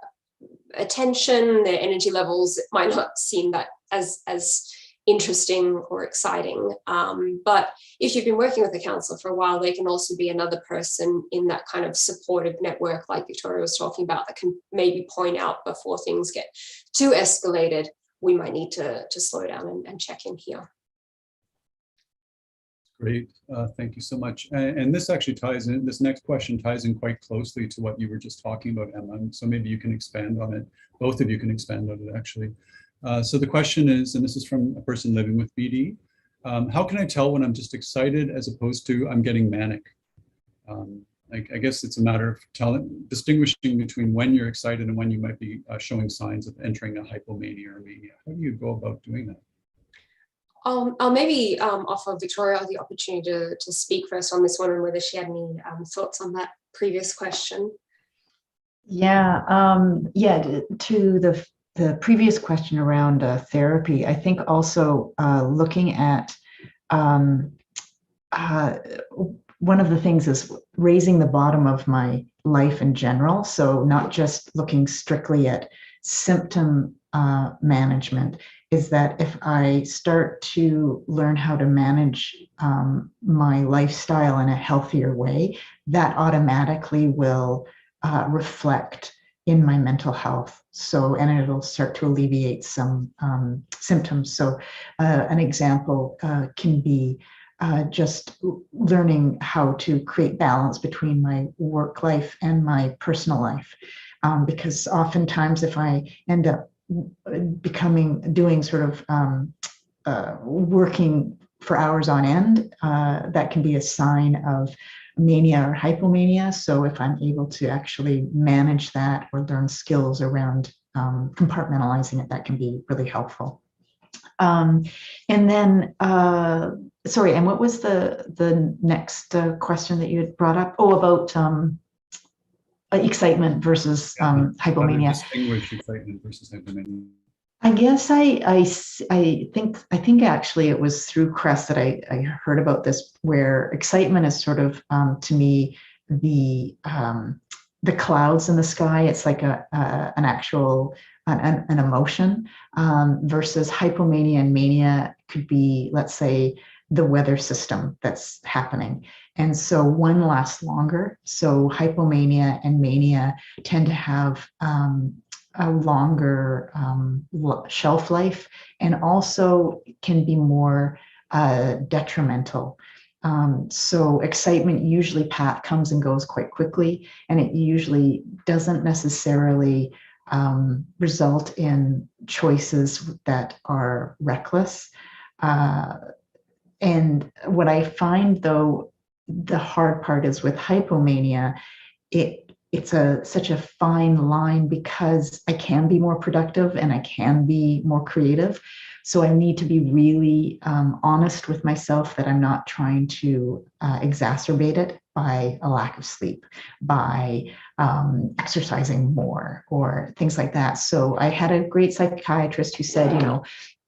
attention, their energy levels might not seem that as interesting or exciting. But if you've been working with a counselor for a while, they can also be another person in that kind of supportive network like Victoria was talking about that can maybe point out before things get too escalated, we might need to slow down and check in here. Great, thank you so much. And this actually ties in, this next question ties in quite closely to what you were just talking about, Emma. And so maybe you can expand on it. Both of you can expand on it, actually. So the question is, and this is from a person living with BD, how can I tell when I'm just excited as opposed to I'm getting manic? I guess it's a matter of distinguishing between when you're excited and when you might be showing signs of entering a hypomania or mania. How do you go about doing that? I'll maybe offer Victoria the opportunity to speak first on this one and whether she had any thoughts on that previous question. Yeah, to the previous question around therapy, I think also looking at one of the things is raising the bottom of my life in general. So not just looking strictly at symptom management, is that if I start to learn how to manage my lifestyle in a healthier way, that automatically will reflect in my mental health. So, and it'll start to alleviate some symptoms. So an example can be just learning how to create balance between my work life and my personal life. Because oftentimes if I end up doing sort of working for hours on end, that can be a sign of mania or hypomania. So if I'm able to actually manage that or learn skills around compartmentalizing it, that can be really helpful. And then, sorry, and what was the next question that you had brought up? Oh, about excitement versus hypomania. Distinguish excitement versus hypomania. I guess I think actually it was through CREST that I heard about this, where excitement is sort of to me the clouds in the sky. It's like an actual an emotion, versus hypomania and mania could be, let's say, the weather system that's happening. And so one lasts longer. So hypomania and mania tend to have a longer shelf life, and also can be more detrimental. So excitement usually comes and goes quite quickly, and it usually doesn't necessarily result in choices that are reckless. And what I find, though, the hard part is with hypomania, it's such a fine line, because I can be more productive and I can be more creative. So I need to be really honest with myself that I'm not trying to exacerbate it by a lack of sleep, by exercising more, or things like that. So I had a great psychiatrist who said, you know,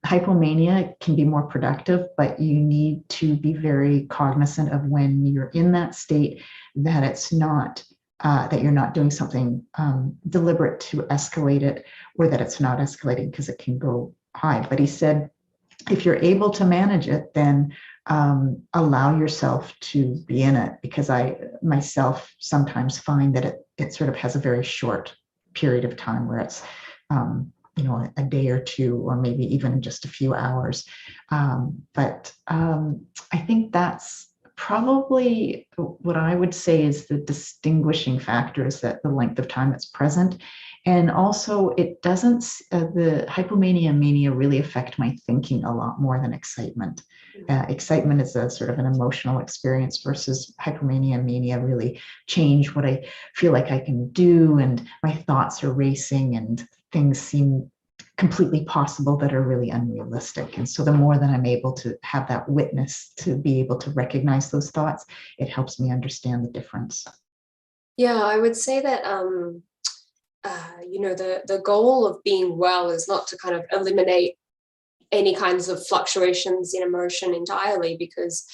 hypomania can be more productive, but you need to be very cognizant of when you're in that state, that it's not that you're not doing something deliberate to escalate it, or that it's not escalating because it can go high. But he said, if you're able to manage it, then allow yourself to be in it, because I myself sometimes find that it sort of has a very short period of time where it's a day or two, or maybe even just a few hours. But I think that's probably what I would say is the distinguishing factor, is that the length of time it's present. And also it doesn't, the hypomania and mania really affect my thinking a lot more than excitement. Excitement is a sort of an emotional experience, versus hypomania and mania really change what I feel like I can do, and my thoughts are racing and things seem completely possible that are really unrealistic. And so the more that I'm able to have that witness, to be able to recognize those thoughts, it helps me understand the difference. Yeah, I would say that the goal of being well is not to kind of eliminate any kinds of fluctuations in emotion entirely, because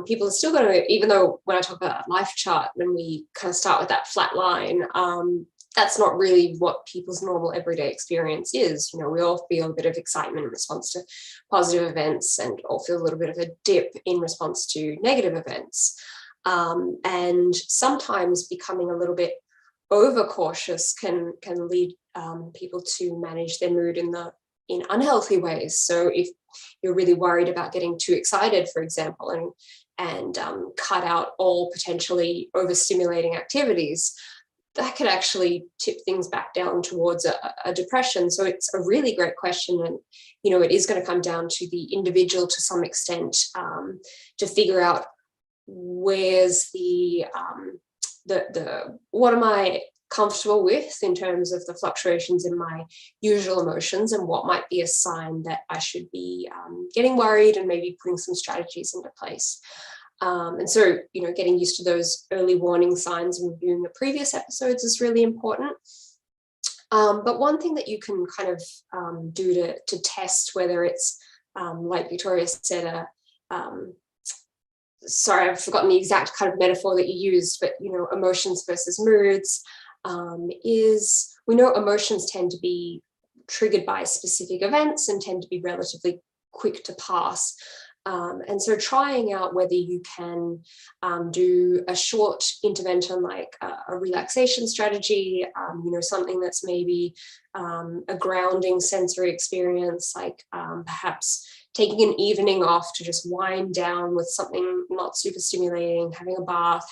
people are still going to, even though when I talk about a life chart, when we kind of start with that flat line, that's not really what people's normal everyday experience is. We all feel a bit of excitement in response to positive events, and all feel a little bit of a dip in response to negative events. And sometimes becoming a little bit overcautious can lead people to manage their mood in unhealthy ways. So if you're really worried about getting too excited, for example, and cut out all potentially overstimulating activities, that could actually tip things back down towards a depression. So it's a really great question. And, it is going to come down to the individual to some extent, to figure out where's the what am I comfortable with in terms of the fluctuations in my usual emotions, and what might be a sign that I should be getting worried and maybe putting some strategies into place. And so, getting used to those early warning signs and reviewing the previous episodes is really important. But one thing that you can kind of do to test whether it's, like Victoria said, sorry, I've forgotten the exact kind of metaphor that you used, but, emotions versus moods, is we know emotions tend to be triggered by specific events and tend to be relatively quick to pass. And so trying out whether you can do a short intervention like a relaxation strategy, something that's maybe a grounding sensory experience, like perhaps taking an evening off to just wind down with something not super stimulating, having a bath,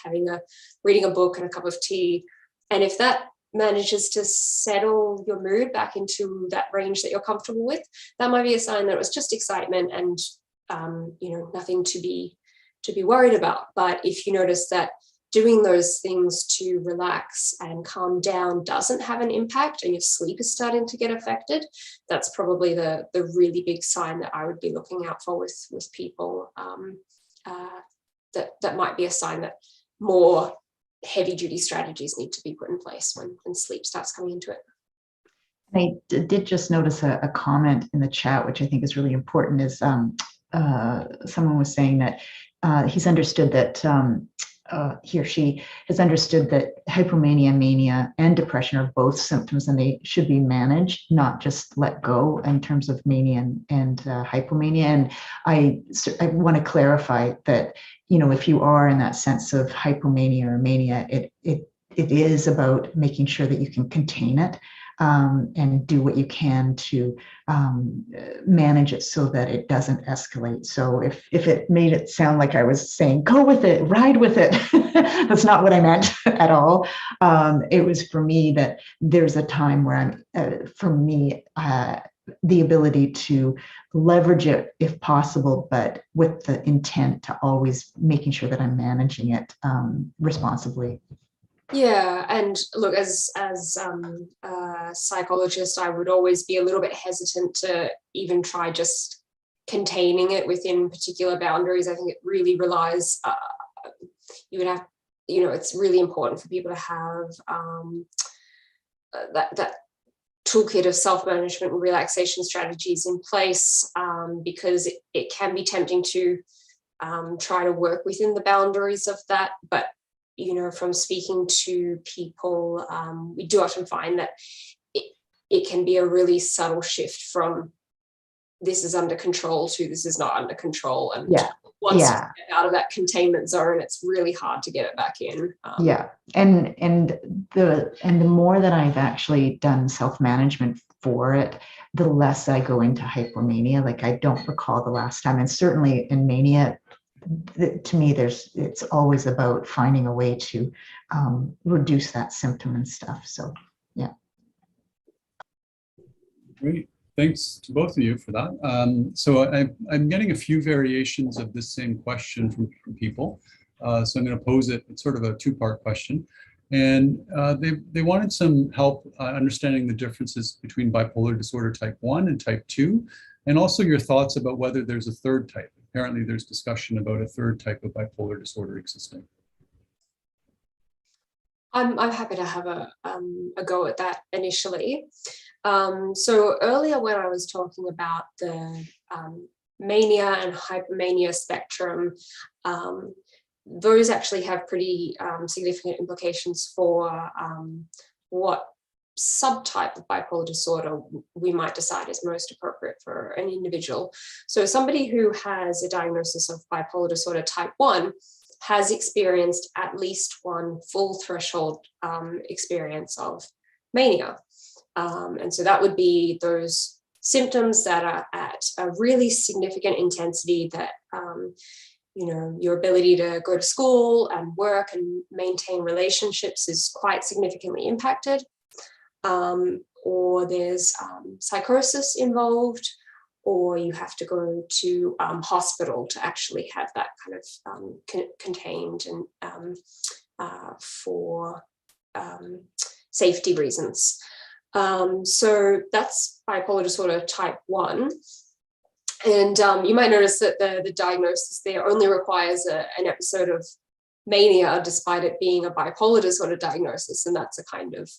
reading a book and a cup of tea. And if that manages to settle your mood back into that range that you're comfortable with, that might be a sign that it was just excitement and nothing to be worried about. But if you notice that doing those things to relax and calm down doesn't have an impact, and your sleep is starting to get affected, that's probably the really big sign that I would be looking out for with people. That might be a sign that more heavy duty strategies need to be put in place when sleep starts coming into it. I did just notice a comment in the chat, which I think is really important, is someone was saying that he's understood that he or she has understood that hypomania, mania, and depression are both symptoms, and they should be managed, not just let go in terms of mania and hypomania. And I want to clarify that, if you are in that sense of hypomania or mania, it is about making sure that you can contain it. And do what you can to manage it so that it doesn't escalate. So if it made it sound like I was saying, go with it, ride with it, that's not what I meant at all. It was for me that there's a time where the ability to leverage it if possible, but with the intent to always making sure that I'm managing it responsibly. Yeah, and look, as a psychologist, I would always be a little bit hesitant to even try just containing it within particular boundaries. I think it really relies, you would have, it's really important for people to have that toolkit of self-management and relaxation strategies in place, because it can be tempting to try to work within the boundaries of that. But from speaking to people, we do often find that it can be a really subtle shift from this is under control to this is not under control. And once yeah. you get out of that containment zone, it's really hard to get it back in. Yeah, and the more that I've actually done self-management for it, the less I go into hypomania. Like I don't recall the last time, and certainly in mania, to me, it's always about finding a way to reduce that symptom and stuff. So, yeah. Great. Thanks to both of you for that. So I'm getting a few variations of this same question from people. So I'm going to pose it. It's sort of a two-part question. And they wanted some help understanding the differences between bipolar disorder type 1 and type 2, and also your thoughts about whether there's a third type. Apparently there's discussion about a third type of bipolar disorder existing. I'm happy to have a go at that initially. So earlier when I was talking about the mania and hypomania spectrum, those actually have pretty significant implications for what subtype of bipolar disorder we might decide is most appropriate for an individual. So somebody who has a diagnosis of bipolar disorder type 1 has experienced at least one full threshold experience of mania. And so that would be those symptoms that are at a really significant intensity that, you know, your ability to go to school and work and maintain relationships is quite significantly impacted. Or there's psychosis involved, or you have to go to hospital to actually have that kind of contained and for safety reasons. So that's bipolar disorder type 1. And you might notice that the diagnosis there only requires an episode of mania, despite it being a bipolar disorder diagnosis. And that's a kind of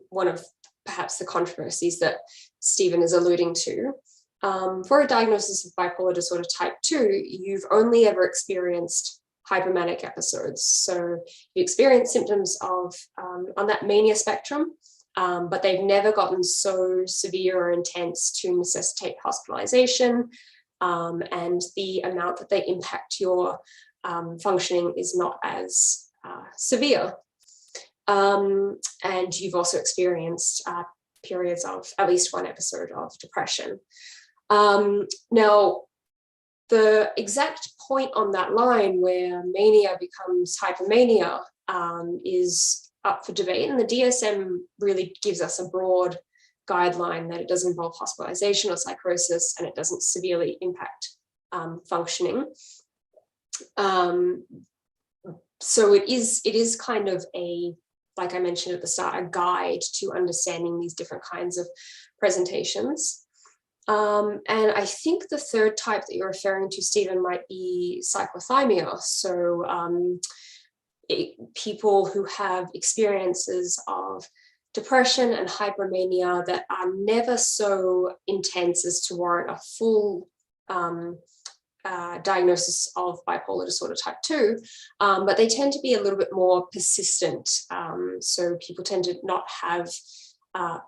one of perhaps the controversies that Stephen is alluding to. For a diagnosis of bipolar disorder type 2, you've only ever experienced hypomanic episodes. So you experience symptoms of on that mania spectrum, but they've never gotten so severe or intense to necessitate hospitalization, and the amount that they impact your functioning is not as severe. And you've also experienced periods of at least one episode of depression. Now, the exact point on that line where mania becomes hypomania is up for debate, and the DSM really gives us a broad guideline that it doesn't involve hospitalization or psychosis, and it doesn't severely impact functioning. So it is kind of a, like I mentioned at the start, a guide to understanding these different kinds of presentations. And I think the third type that you're referring to, Stephen, might be cyclothymia. So people who have experiences of depression and hypermania that are never so intense as to warrant a full diagnosis of bipolar disorder type 2, but they tend to be a little bit more persistent. So people tend to not have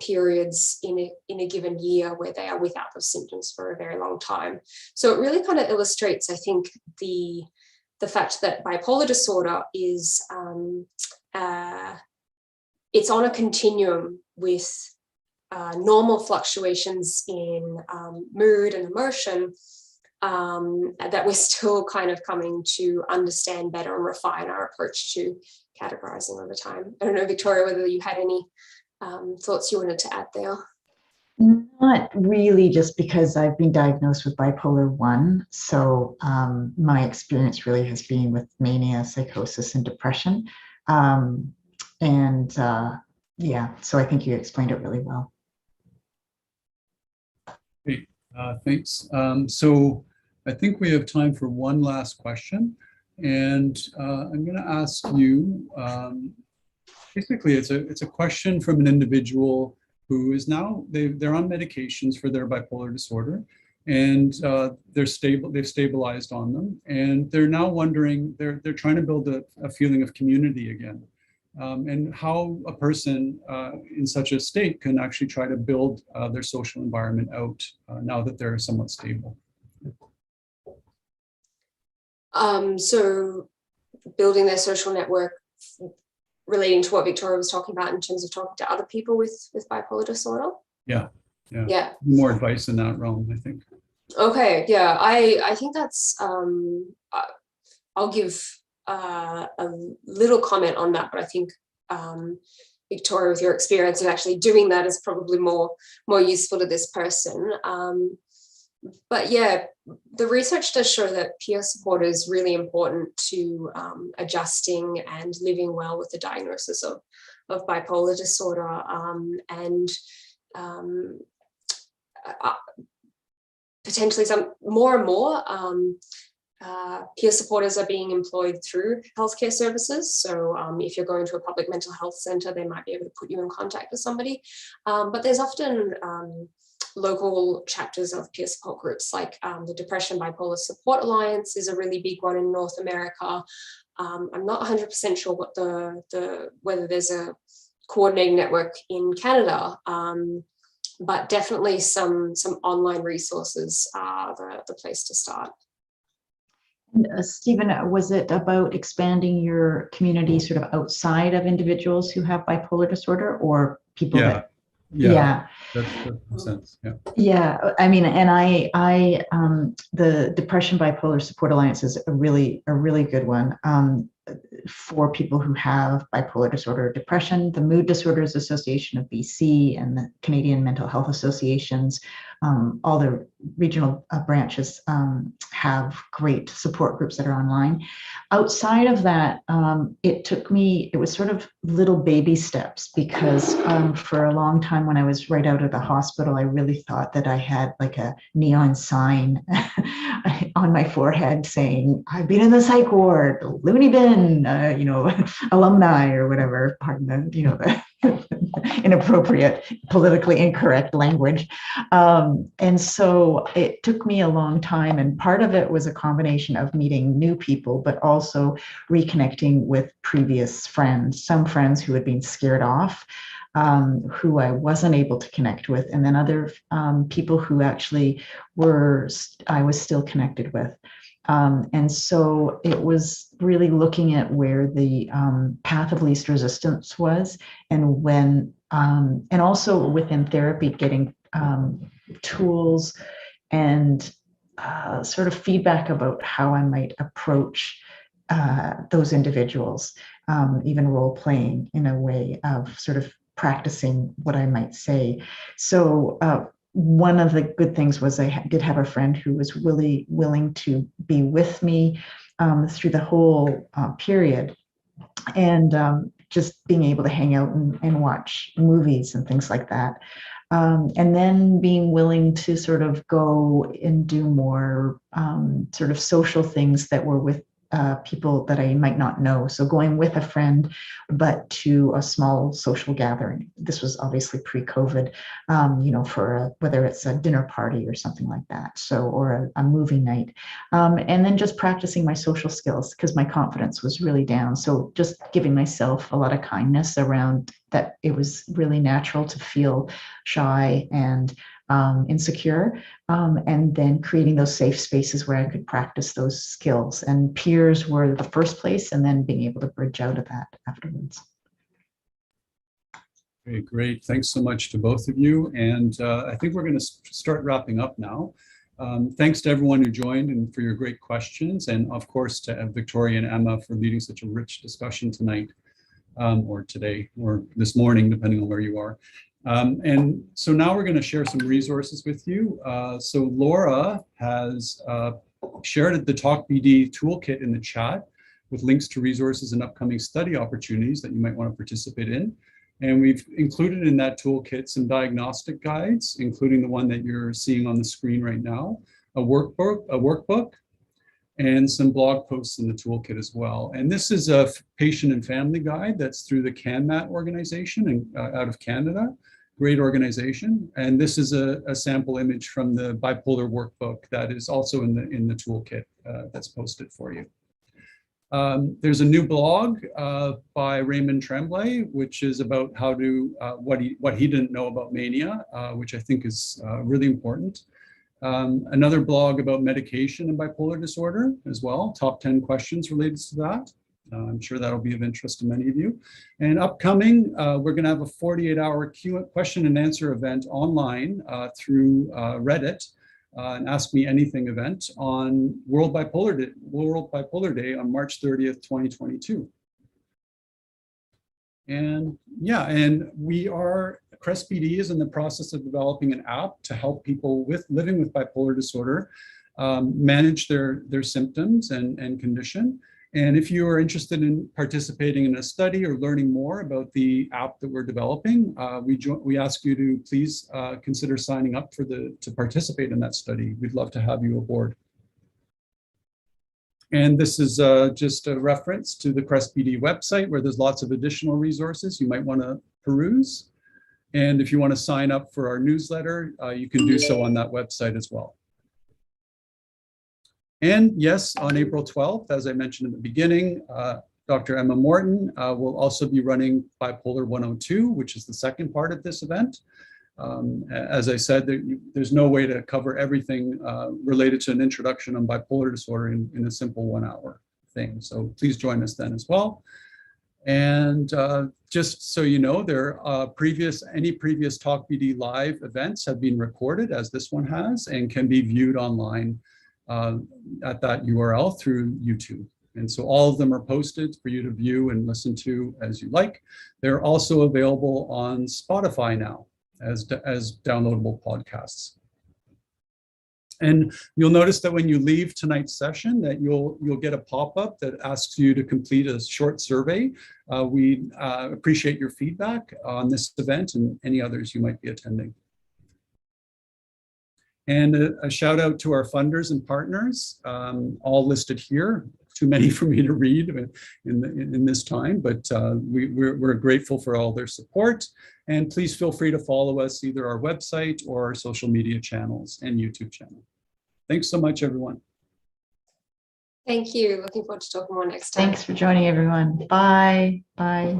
periods in a given year where they are without those symptoms for a very long time. So it really kind of illustrates, I think, the fact that bipolar disorder is it's on a continuum with normal fluctuations in mood and emotion that we're still kind of coming to understand better and refine our approach to categorizing over time. I don't know, Victoria, whether you had any thoughts you wanted to add there. Not really, just because I've been diagnosed with bipolar 1. So my experience really has been with mania, psychosis, and depression. Yeah, so I think you explained it really well. Great, thanks. So I think we have time for one last question. And I'm going to ask you, basically, it's a question from an individual who is now, they're on medications for their bipolar disorder, and they've stabilized on them, and they're now wondering, they're trying to build a feeling of community again, and how a person in such a state can actually try to build their social environment out now that they're somewhat stable. So building their social network, relating to what Victoria was talking about in terms of talking to other people with bipolar disorder. Yeah. More advice in that realm, I think. Okay, yeah, I think that's, I'll give a little comment on that, but I think Victoria, with your experience in actually doing that, is probably more useful to this person. But yeah, the research does show that peer support is really important to adjusting and living well with the diagnosis of bipolar disorder, and potentially some more and more peer supporters are being employed through healthcare services. So if you're going to a public mental health center, they might be able to put you in contact with somebody. But there's often local chapters of peer support groups, like the Depression Bipolar Support Alliance is a really big one in North America. I'm not 100% sure what whether there's a coordinating network in Canada, but definitely some online resources are the place to start. And, Stephen, was it about expanding your community sort of outside of individuals who have bipolar disorder, or people that? Yeah. That makes sense. Yeah. Yeah, I mean, and the Depression Bipolar Support Alliance is a really good one for people who have bipolar disorder or depression. The Mood Disorders Association of BC and the Canadian Mental Health Associations, all the regional branches have great support groups that are online. Outside of that, it was sort of little baby steps, because for a long time when I was right out of the hospital, I really thought that I had like a neon sign on my forehead saying, I've been in the psych ward, loony bin, alumni or whatever, pardon the, the inappropriate, politically incorrect language. And so it took me a long time. And part of it was a combination of meeting new people, but also reconnecting with previous friends, some friends who had been scared off, who I wasn't able to connect with, and then other people who actually I was still connected with. And so it was really looking at where the path of least resistance was, and and also within therapy, getting tools and sort of feedback about how I might approach those individuals, even role playing in a way of sort of practicing what I might say. So one of the good things was I did have a friend who was really willing to be with me through the whole period, and just being able to hang out and watch movies and things like that. And then being willing to sort of go and do more sort of social things that were with people that I might not know. So going with a friend, but to a small social gathering. This was obviously pre-COVID, for whether it's a dinner party or something like that. So, or a movie night. And then just practicing my social skills, because my confidence was really down. So just giving myself a lot of kindness around that. It was really natural to feel shy and insecure, and then creating those safe spaces where I could practice those skills. And peers were the first place, and then being able to bridge out of that afterwards. Okay, great. Thanks so much to both of you. And I think we're going to start wrapping up now. Thanks to everyone who joined and for your great questions. And of course, to Victoria and Emma for leading such a rich discussion tonight, or today, or this morning, depending on where you are. And so now we're going to share some resources with you. So Laura has shared the talkBD toolkit in the chat with links to resources and upcoming study opportunities that you might want to participate in. And we've included in that toolkit some diagnostic guides, including the one that you're seeing on the screen right now, a workbook, and some blog posts in the toolkit as well. And this is a patient and family guide that's through the CanMat organization out of Canada. Great organization. And this is a sample image from the bipolar workbook that is also in the toolkit that's posted for you. There's a new blog by Raymond Tremblay, which is about how to what he didn't know about mania, which I think is really important. Another blog about medication and bipolar disorder as well, top 10 questions related to that. I'm sure that'll be of interest to many of you. And upcoming, we're going to have a 48-hour question and answer event online through Reddit, an Ask Me Anything event on World Bipolar Day on March 30th, 2022. And yeah, and CREST.BD is in the process of developing an app to help people living with bipolar disorder manage their symptoms and condition. And if you are interested in participating in a study or learning more about the app that we're developing, we ask you to please consider signing up to participate in that study. We'd love to have you aboard. And this is just a reference to the CREST.BD website where there's lots of additional resources you might want to peruse. And if you want to sign up for our newsletter, you can do so on that website as well. And yes, on April 12th, as I mentioned in the beginning, Dr. Emma Morton will also be running Bipolar 102, which is the second part of this event. As I said, there's no way to cover everything related to an introduction on bipolar disorder in a simple 1 hour thing. So please join us then as well. And just so you know, any previous talkBD live events have been recorded, as this one has, and can be viewed online at that URL through YouTube. And so all of them are posted for you to view and listen to as you like. They're also available on Spotify now as downloadable podcasts. And you'll notice that when you leave tonight's session that you'll get a pop-up that asks you to complete a short survey. We appreciate your feedback on this event and any others you might be attending. And a shout out to our funders and partners, all listed here. Too many for me to read in this time, but we're grateful for all their support. And please feel free to follow us, either our website or our social media channels and YouTube channel. Thanks so much, everyone. Thank you. Looking forward to talking more next time. Thanks for joining, everyone. Bye. Bye.